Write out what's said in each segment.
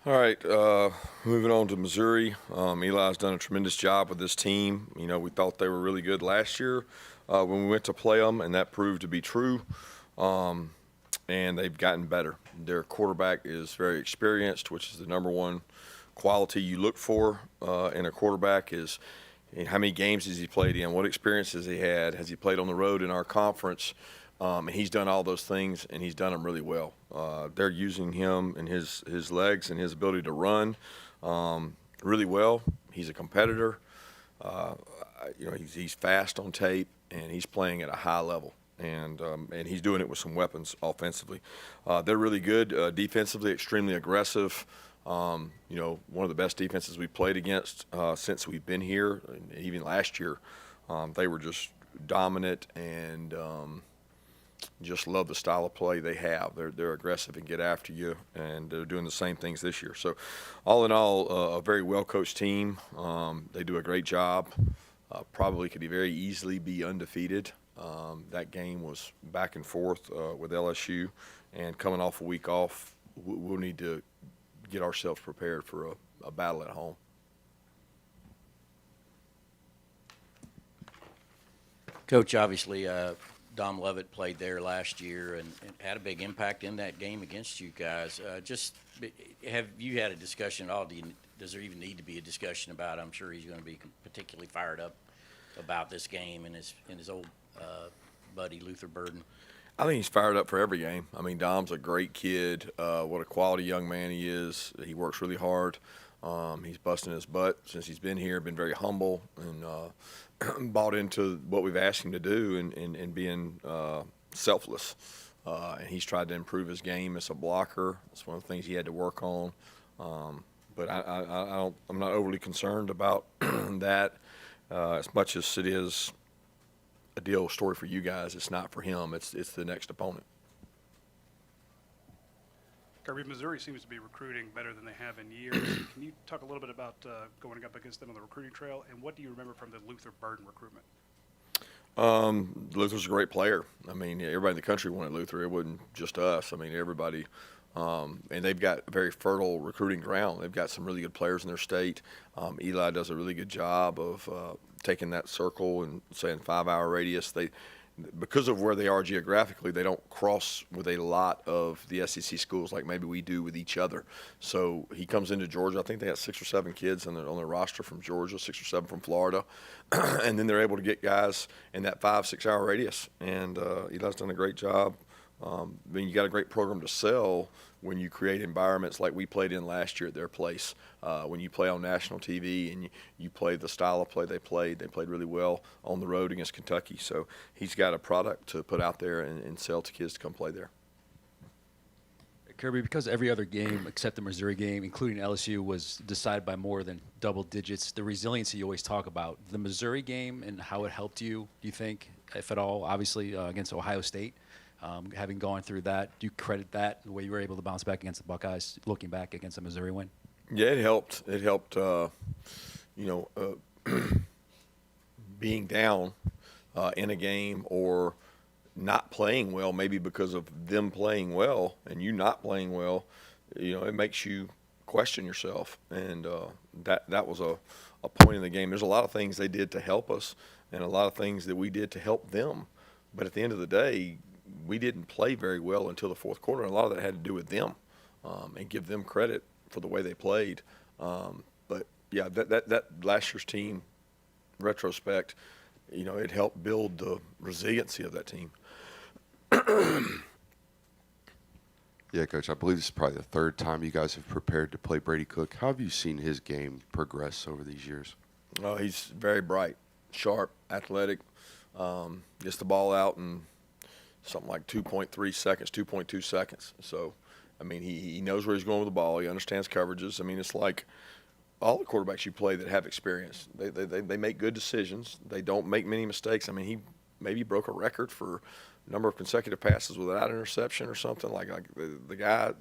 All right, moving on to Missouri. Eli's done a tremendous job with this team. You know, we thought they were really good last year when we went to play them, and that proved to be true. Um, and they've gotten better. Their quarterback is very experienced, which is the number one quality you look for in a quarterback is how many games has he played in, what experience has he had, has he played on the road in our conference, and he's done all those things, and he's done them really well. They're using him and his legs and his ability to run really well. He's a competitor. Uh, he's fast on tape, and he's playing at a high level. And he's doing it with some weapons offensively. They're really good defensively, extremely aggressive. One of the best defenses we've played against since we've been here, and even last year. They were just dominant and just love the style of play they have. They're aggressive and get after you, and they're doing the same things this year. So, all in all, a very well coached team. They do a great job. Probably could very easily be undefeated. That game was back and forth with LSU, and coming off a week off, we'll need to get ourselves prepared for a battle at home. Coach, obviously, Dom Lovett played there last year and had a big impact in that game against you guys. Have you had a discussion at all? Does there even need to be a discussion about it? I'm sure he's going to be particularly fired up about this game and his old buddy Luther Burden. I think he's fired up for every game. I mean, Dom's a great kid. What a quality young man he is. He works really hard. He's busting his butt since he's been here, been very humble and bought into what we've asked him to do and being selfless. And he's tried to improve his game as a blocker. It's one of the things he had to work on. But I'm not overly concerned about that as much as it is a deal story for you guys. It's not for him. It's the next opponent. Kirby, Missouri seems to be recruiting better than they have in years. Can you talk a little bit about going up against them on the recruiting trail, and what do you remember from the Luther Burden recruitment? Luther's a great player. I mean, everybody in the country wanted Luther. It wasn't just us. I mean, everybody. And they've got very fertile recruiting ground. They've got some really good players in their state. Eli does a really good job of taking that circle and saying 5-hour radius. Because of where they are geographically, they don't cross with a lot of the SEC schools like maybe we do with each other. So he comes into Georgia. I think they have 6 or 7 kids on their roster from Georgia, 6 or 7 from Florida. And then they're able to get guys in that 5-6 hour radius. And Eli's done a great job. I mean, you got a great program to sell when you create environments like we played in last year at their place. When you play on national TV and you play the style of play they played really well on the road against Kentucky. So he's got a product to put out there and sell to kids to come play there. Kirby, because every other game except the Missouri game, including LSU, was decided by more than double digits, the resiliency you always talk about, the Missouri game and how it helped you, do you think, if at all, obviously against Ohio State? Having gone through that, do you credit that, the way you were able to bounce back against the Buckeyes, looking back against the Missouri win? Yeah, it helped. It helped, being down in a game or not playing well, maybe because of them playing well and you not playing well, it makes you question yourself. And that was a point in the game. There's a lot of things they did to help us and a lot of things that we did to help them. But at the end of the day, we didn't play very well until the fourth quarter. And a lot of that had to do with them and give them credit for the way they played. But, yeah, that last year's team, retrospect, it helped build the resiliency of that team. Yeah, Coach, I believe this is probably the third time you guys have prepared to play Brady Cook. How have you seen his game progress over these years? Oh, he's very bright, sharp, athletic, gets the ball out in something like 2.3 seconds, 2.2 seconds. So, I mean, he knows where he's going with the ball. He understands coverages. I mean, it's like all the quarterbacks you play that have experience. They make good decisions. They don't make many mistakes. I mean, he maybe broke a record for a number of consecutive passes without interception or something. Like the guy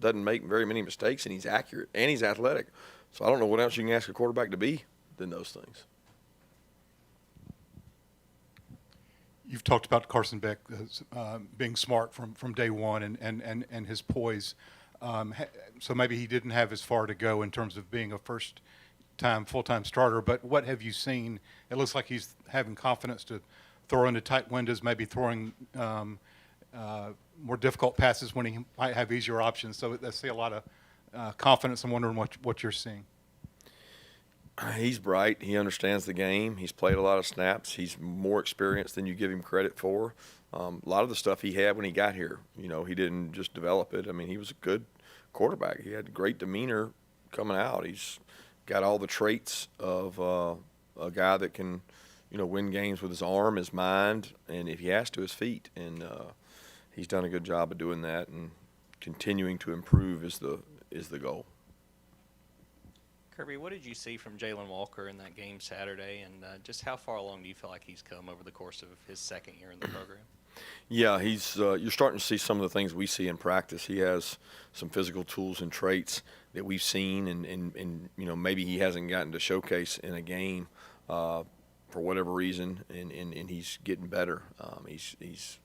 doesn't make very many mistakes, and he's accurate, and he's athletic. So I don't know what else you can ask a quarterback to be than those things. You've talked about Carson Beck being smart from day one and his poise. So maybe he didn't have as far to go in terms of being a first-time, full-time starter. But what have you seen? It looks like he's having confidence to throw into tight windows, maybe throwing more difficult passes when he might have easier options. So I see a lot of confidence. I'm wondering what you're seeing. He's bright. He understands the game. He's played a lot of snaps. He's more experienced than you give him credit for. A lot of the stuff he had when he got here, he didn't just develop it. I mean, he was a good quarterback. He had great demeanor coming out. He's got all the traits of a guy that can, win games with his arm, his mind, and if he has to, his feet. And he's done a good job of doing that, and continuing to improve is the goal. Kirby, what did you see from Jalen Walker in that game Saturday, and just how far along do you feel like he's come over the course of his second year in the program? Yeah, he's. You're starting to see some of the things we see in practice. He has some physical tools and traits that we've seen, and maybe he hasn't gotten to showcase in a game for whatever reason, and he's getting better. He's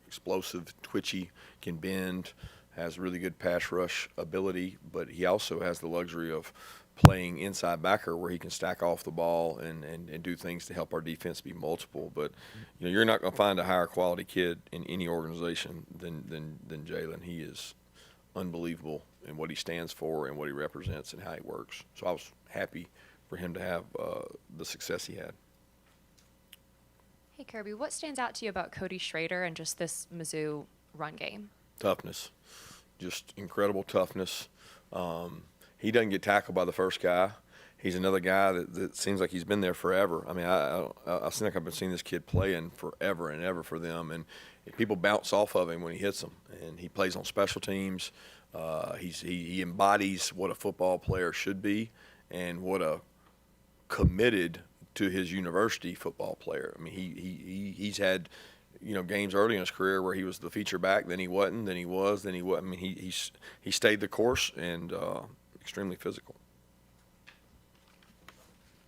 explosive, twitchy, can bend, has really good pass rush ability, but he also has the luxury of playing inside backer where he can stack off the ball and do things to help our defense be multiple. But you're not going to find a higher quality kid in any organization than Jalen. He is unbelievable in what he stands for and what he represents and how he works. So I was happy for him to have the success he had. Hey, Kirby, what stands out to you about Cody Schrader and just this Mizzou run game? Toughness, just incredible toughness. He doesn't get tackled by the first guy. He's another guy that seems like he's been there forever. I mean, I seem like I've been seeing this kid playing forever and ever for them, and people bounce off of him when he hits them. And he plays on special teams. He embodies what a football player should be and what a committed to his university football player. I mean, he's had games early in his career where he was the feature back, then he wasn't, then he was, then he wasn't. I mean, he stayed the course and extremely physical.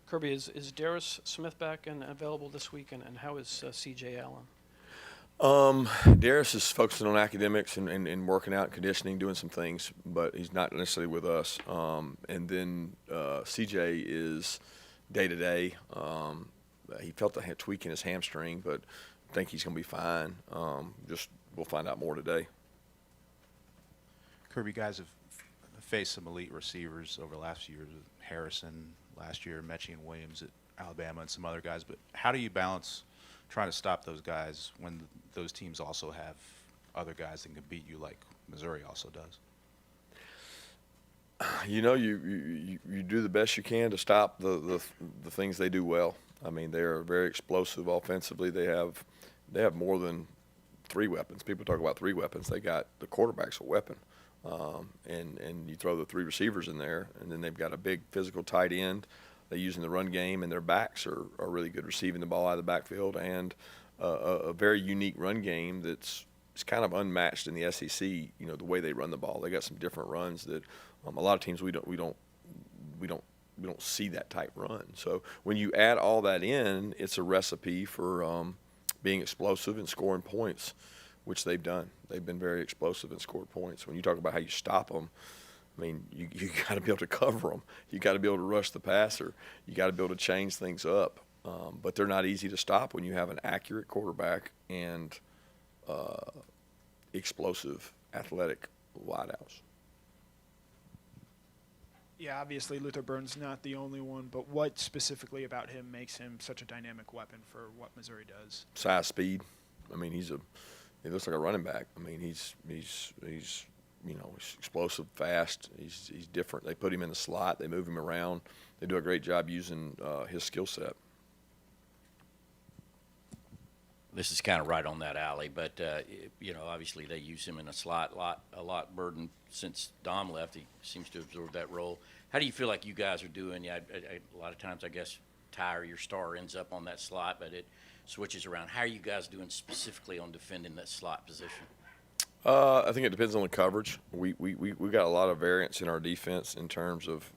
Kirby, is Darius Smith back and available this week, and how is C.J. Allen? Darius is focusing on academics and working out, conditioning, doing some things, but he's not necessarily with us. And then CJ is day-to-day. He felt a tweak in his hamstring, but I think he's going to be fine. We'll find out more today. Kirby, guys have faced some elite receivers over the last few years with Harrison last year, Mechie and Williams at Alabama, and some other guys. But how do you balance trying to stop those guys when those teams also have other guys that can beat you like Missouri also does? You do the best you can to stop the things they do well. I mean, they are very explosive offensively. They have more than three weapons. People talk about three weapons. They got the quarterback's a weapon. And you throw the three receivers in there, and then they've got a big physical tight end. They use in the run game, and their backs are really good receiving the ball out of the backfield, and a very unique run game that's kind of unmatched in the SEC. The way they run the ball, they got some different runs that a lot of teams we don't see that type run. So when you add all that in, it's a recipe for being explosive and scoring points, which they've done. They've been very explosive and scored points. When you talk about how you stop them, I mean, you got to be able to cover them. You got to be able to rush the passer. You got to be able to change things up. But they're not easy to stop when you have an accurate quarterback and explosive, athletic wideouts. Yeah, obviously Luther Burns not the only one, but what specifically about him makes him such a dynamic weapon for what Missouri does? Size, speed. I mean, he looks like a running back. I mean, he's explosive, fast. He's different. They put him in the slot. They move him around. They do a great job using his skill set. This is kind of right on that alley, but obviously they use him in a slot a lot. Burden since Dom left, he seems to absorb that role. How do you feel like you guys are doing? Yeah, a lot of times I guess Ty or your star ends up on that slot, but it switches around. How are you guys doing specifically on defending that slot position? I think it depends on the coverage. We got a lot of variance in our defense in terms of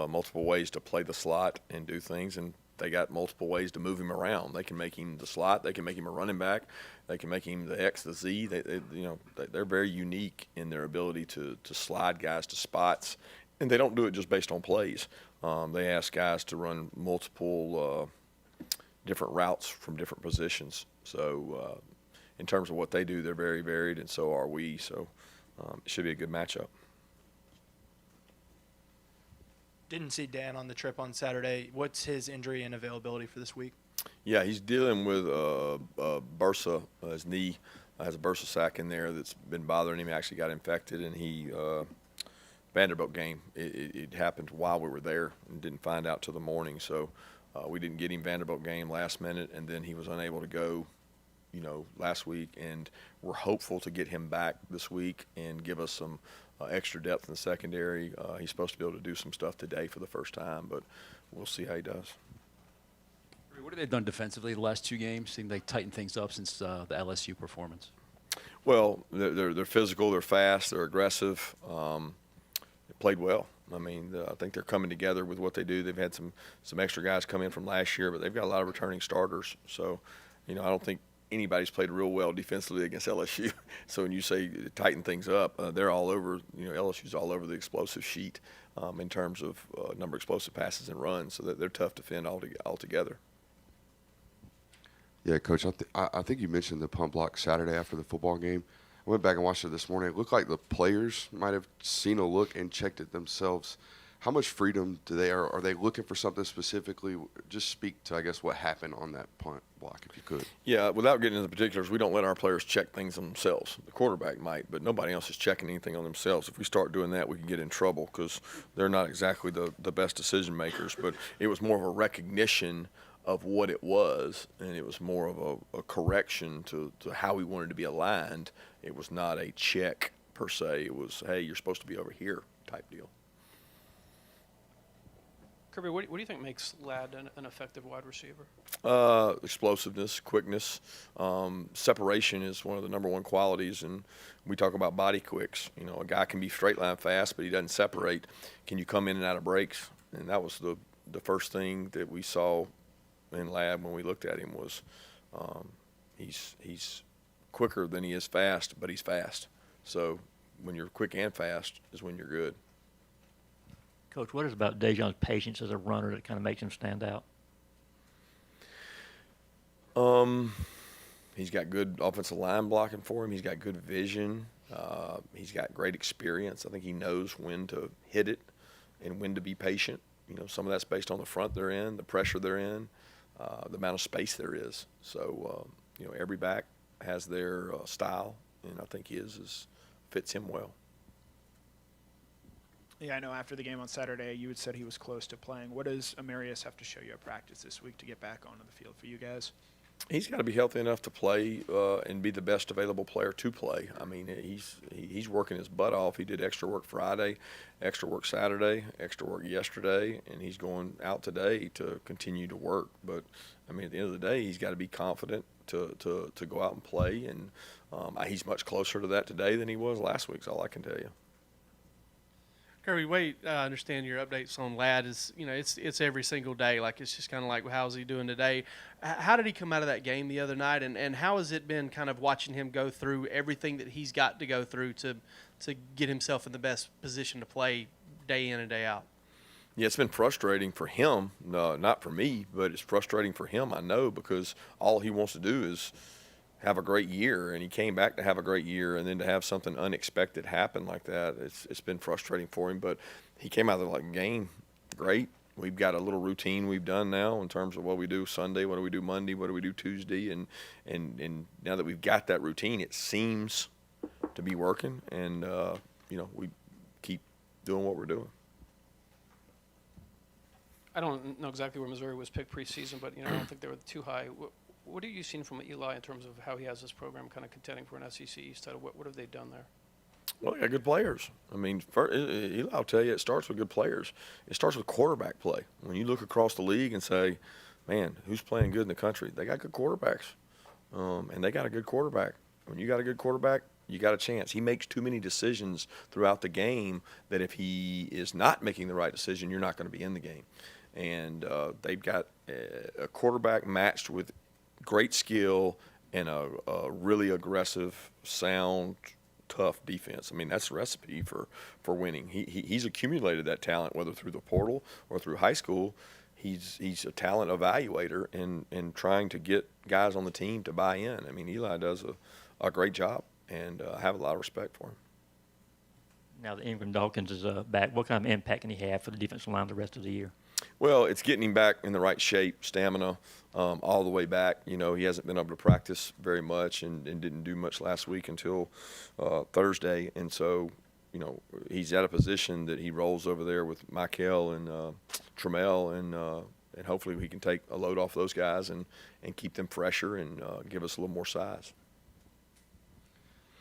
multiple ways to play the slot and do things, and they got multiple ways to move him around. They can make him the slot. They can make him a running back. They can make him the X, the Z. They're very unique in their ability to slide guys to spots, and they don't do it just based on plays. They ask guys to run multiple different routes from different positions. So in terms of what they do, they're very varied, and so are we. So it should be a good matchup. Didn't see Dan on the trip on Saturday. What's his injury and availability for this week? Yeah, he's dealing with bursa. His knee has a bursa sac in there that's been bothering him. He actually got infected, and he Vanderbilt game. It happened while we were there and didn't find out till the morning. So we didn't get him Vanderbilt game last minute, and then he was unable to go, last week. And we're hopeful to get him back this week and give us some extra depth in the secondary. He's supposed to be able to do some stuff today for the first time, but we'll see how he does. What have they done defensively the last two games? Seemed like tightened things up since the LSU performance. Well, they're physical, they're fast, they're aggressive. They played well. I mean, I think they're coming together with what they do. They've had some extra guys come in from last year, but they've got a lot of returning starters. So, I don't think anybody's played real well defensively against LSU. So when you say tighten things up, they're all over. LSU's all over the explosive sheet in terms of number of explosive passes and runs. So that they're tough to defend altogether. Yeah, Coach, I think you mentioned the punt block Saturday after the football game. I went back and watched it this morning. It looked like the players might have seen a look and checked it themselves. How much freedom do they are they looking for something specifically? Just speak to, I guess, what happened on that punt block, if you could. Yeah, without getting into the particulars, we don't let our players check things on themselves. The quarterback might, but nobody else is checking anything on themselves. If we start doing that, we can get in trouble because they're not exactly the best decision makers. But it was more of a recognition of what it was, and it was more of a correction to how we wanted to be aligned. It was not a check per se. It was, hey, you're supposed to be over here type deal. Kirby, what do you think makes Ladd an effective wide receiver? Explosiveness, quickness, separation is one of the number one qualities, and we talk about body quicks. A guy can be straight line fast, but he doesn't separate. Can you come in and out of breaks? And that was the first thing that we saw in Ladd when we looked at him was he's quicker than he is fast, but he's fast. So when you're quick and fast is when you're good. Coach, what is about Dejon's patience as a runner that kind of makes him stand out? He's got good offensive line blocking for him. He's got good vision. He's got great experience. I think he knows when to hit it and when to be patient. Some of that's based on the front they're in, the pressure they're in, the amount of space there is. So, every back has their style, and I think his fits him well. Yeah, I know after the game on Saturday, you had said he was close to playing. What does Amarius have to show you at practice this week to get back onto the field for you guys? He's got to be healthy enough to play and be the best available player to play. I mean, he's working his butt off. He did extra work Friday, extra work Saturday, extra work yesterday, and he's going out today to continue to work. But, I mean, at the end of the day, he's got to be confident to go out and play, and he's much closer to that today than he was last week, is all I can tell you. Kirby, way I understand your updates on Ladd is, it's every single day. Like, it's just kind of like, how's he doing today? How did he come out of that game the other night, and how has it been kind of watching him go through everything that he's got to go through to get himself in the best position to play day in and day out? Yeah, it's been frustrating for him, not for me, but it's frustrating for him, I know, because all he wants to do is have a great year, and he came back to have a great year, and then to have something unexpected happen like that, it's been frustrating for him. But he came out of the game great. We've got a little routine we've done now in terms of what we do Sunday, what do we do Monday, what do we do Tuesday, and now that we've got that routine, it seems to be working, and we keep doing what we're doing. I don't know exactly where Missouri was picked preseason, but I don't think they were too high. What have you seen from Eli in terms of how he has this program kind of contending for an SEC East title? What have they done there? Well, they got good players. I mean, Eli, I'll tell you, it starts with good players. It starts with quarterback play. When you look across the league and say, man, who's playing good in the country? They got good quarterbacks, and they got a good quarterback. When you got a good quarterback, you got a chance. He makes too many decisions throughout the game that if he is not making the right decision, you're not going to be in the game. and they've got a quarterback matched with great skill and a really aggressive, sound, tough defense. I mean, that's the recipe for winning. He's accumulated that talent, whether through the portal or through high school. He's a talent evaluator and trying to get guys on the team to buy in. I mean, Eli does a great job, and I have a lot of respect for him. Now that Ingram Dawkins is back, what kind of impact can he have for the defensive line the rest of the year? Well, it's getting him back in the right shape, stamina, all the way back. You know, he hasn't been able to practice very much and didn't do much last week until Thursday. And so, you know, he's at a position that he rolls over there with Michael and Trammell, and hopefully we can take a load off those guys and keep them fresher and give us a little more size.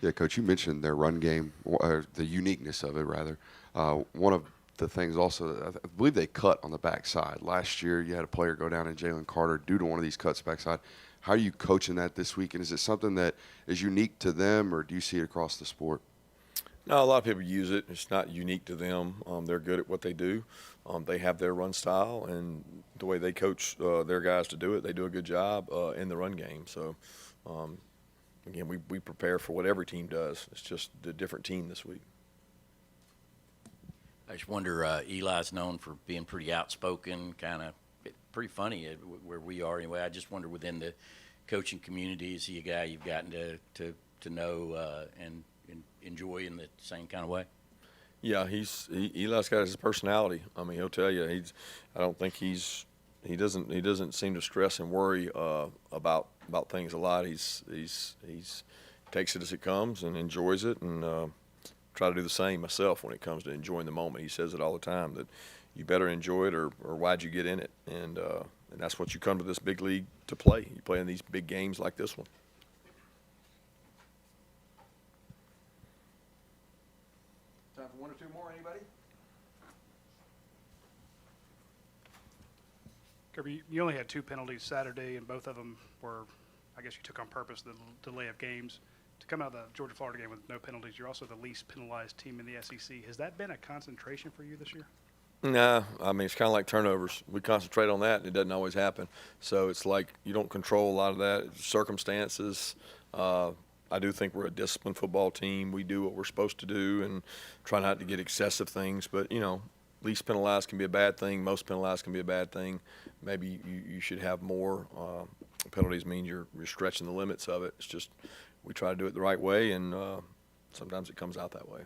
Yeah, Coach, you mentioned their run game, or the uniqueness of it, rather. One of the things also, I believe they cut on the backside. Last year, you had a player go down in Jalen Carter due to one of these cuts backside. How are you coaching that this week? And is it something that is unique to them, or do you see it across the sport? No, a lot of people use it. It's not unique to them. They're good at what they do. They have their run style, and the way they coach their guys to do it, they do a good job in the run game. So, again, we prepare for what every team does. It's just a different team this week. I just wonder, Eli's known for being pretty outspoken, kind of pretty funny where we are anyway. I just wonder within the coaching community, is he a guy you've gotten to know and enjoy in the same kind of way? Yeah, Eli's got his personality. I mean, he'll tell you I don't think he doesn't seem to stress and worry about things a lot. He's takes it as it comes and enjoys it, and try to do the same myself when it comes to enjoying the moment. He says it all the time, that you better enjoy it or why'd you get in it, and that's what you come to this big league to play. You play in these big games like this one. Time for one or two more, anybody? Kirby, you only had 2 penalties Saturday, and both of them were, I guess you took on purpose the delay of games. To come out of the Georgia-Florida game with no penalties, you're also the least penalized team in the SEC. Has that been a concentration for you this year? Nah, I mean, it's kind of like turnovers. We concentrate on that, and it doesn't always happen. So it's like you don't control a lot of that. Circumstances. I do think we're a disciplined football team. We do what we're supposed to do and try not to get excessive things. But, you know, least penalized can be a bad thing. Most penalized can be a bad thing. Maybe you should have more. Penalties mean you're stretching the limits of it. It's just we try to do it the right way, and sometimes it comes out that way.